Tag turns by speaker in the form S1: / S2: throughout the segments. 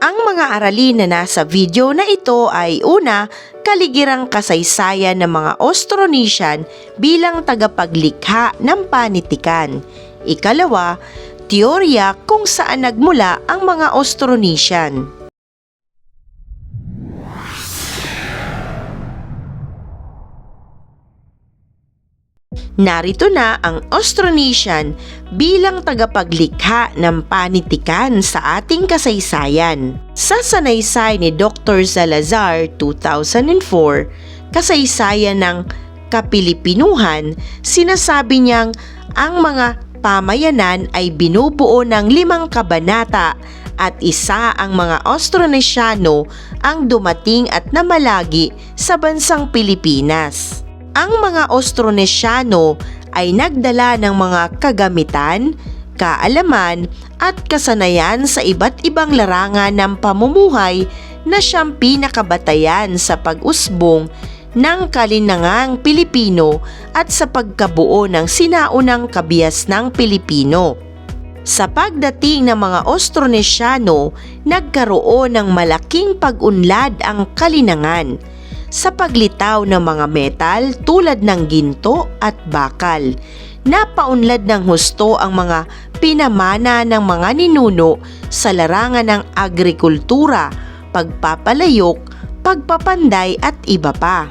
S1: Ang mga aralin na nasa video na ito ay una, kaligirang kasaysayan ng mga Austronesian bilang tagapaglikha ng panitikan. Ikalawa, teorya kung saan nagmula ang mga Austronesian. Narito na ang Austronesian bilang tagapaglikha ng panitikan sa ating kasaysayan. Sa sanaysay ni Dr. Salazar 2004, Kasaysayan ng Kapilipinuhan, sinasabi niyang ang mga pamayanan ay binubuo ng 5 kabanata at isa ang mga Austronesiano ang dumating at namalagi sa bansang Pilipinas. Ang mga Austronesiano ay nagdala ng mga kagamitan, kaalaman at kasanayan sa iba't ibang larangan ng pamumuhay na siyang pinakabatayan sa pag-usbong ng kalinangang Pilipino at sa pagkabuo ng sinaunang kabias ng Pilipino. Sa pagdating ng mga Austronesiano, nagkaroon ng malaking pag-unlad ang kalinangan sa paglitaw ng mga metal tulad ng ginto at bakal. Napaunlad ng husto ang mga pinamana ng mga ninuno sa larangan ng agrikultura, pagpapalayok, pagpapanday at iba pa.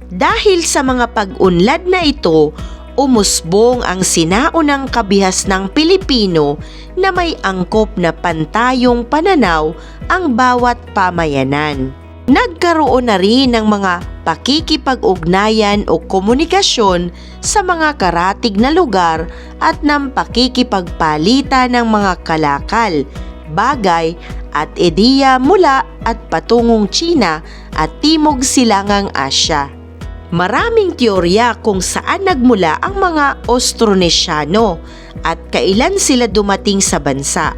S1: Dahil sa mga pag-unlad na ito, umusbong ang sinaunang kabihas ng Pilipino na may angkop na pantayong pananaw ang bawat pamayanan. Nagkaroon na rin ng mga pakikipag-ugnayan o komunikasyon sa mga karatig na lugar at ng pakikipagpalitan ng mga kalakal, bagay at ideya mula at patungong China at Timog Silangang Asya. Maraming teorya kung saan nagmula ang mga Austronesiano at kailan sila dumating sa bansa.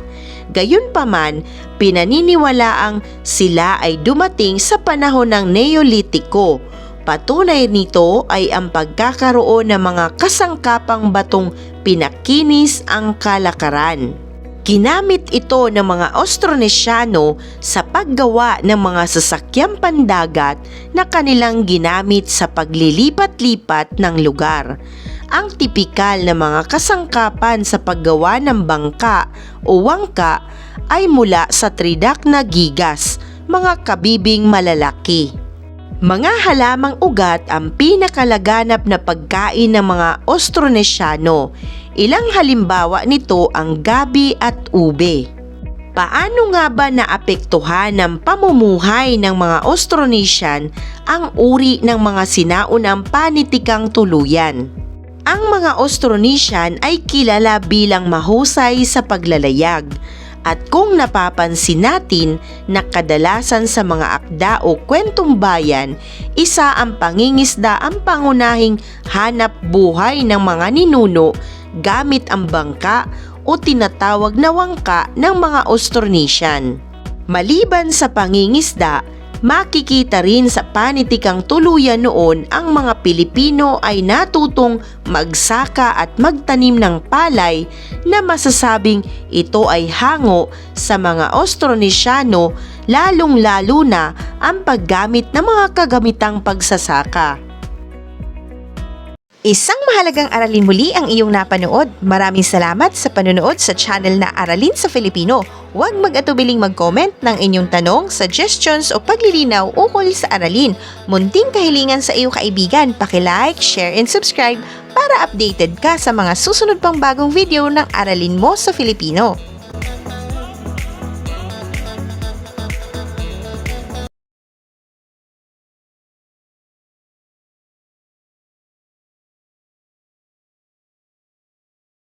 S1: Gayunpaman, pinaniniwalaang sila ay dumating sa panahon ng Neolitiko. Patunay nito ay ang pagkakaroon ng mga kasangkapang batong pinakinis ang kalakaran. Ginamit ito ng mga Austronesiano sa paggawa ng mga sasakyang pandagat na kanilang ginamit sa paglilipat-lipat ng lugar. Ang tipikal na mga kasangkapan sa paggawa ng bangka o wangka ay mula sa tridak na gigas, mga kabibing malalaki. Mga halamang ugat ang pinakalaganap na pagkain ng mga Austronesiano. Ilang halimbawa nito ang gabi at ube. Paano nga ba naapektuhan ng pamumuhay ng mga Austronesian ang uri ng mga sinaunang panitikang tuluyan? Ang mga Austronesian ay kilala bilang mahusay sa paglalayag at kung napapansin natin na kadalasan sa mga akda o kwentong bayan, isa ang pangingisda ang pangunahing hanap buhay ng mga ninuno gamit ang bangka o tinatawag na wangka ng mga Austronesian. Maliban sa pangingisda, makikita rin sa panitikang tuluyan noon ang mga Pilipino ay natutong magsaka at magtanim ng palay na masasabing ito ay hango sa mga Austronesiano, lalong-lalo na ang paggamit ng mga kagamitang pagsasaka.
S2: Isang mahalagang aralin muli ang iyong napanood. Maraming salamat sa panonood sa channel na Aralin sa Filipino. Huwag mag-atubiling mag-comment ng inyong tanong, suggestions o paglilinaw ukol sa aralin. Munting kahilingan sa iyong kaibigan, paki-like, share and subscribe para updated ka sa mga susunod pang bagong video ng Aralin mo sa Filipino.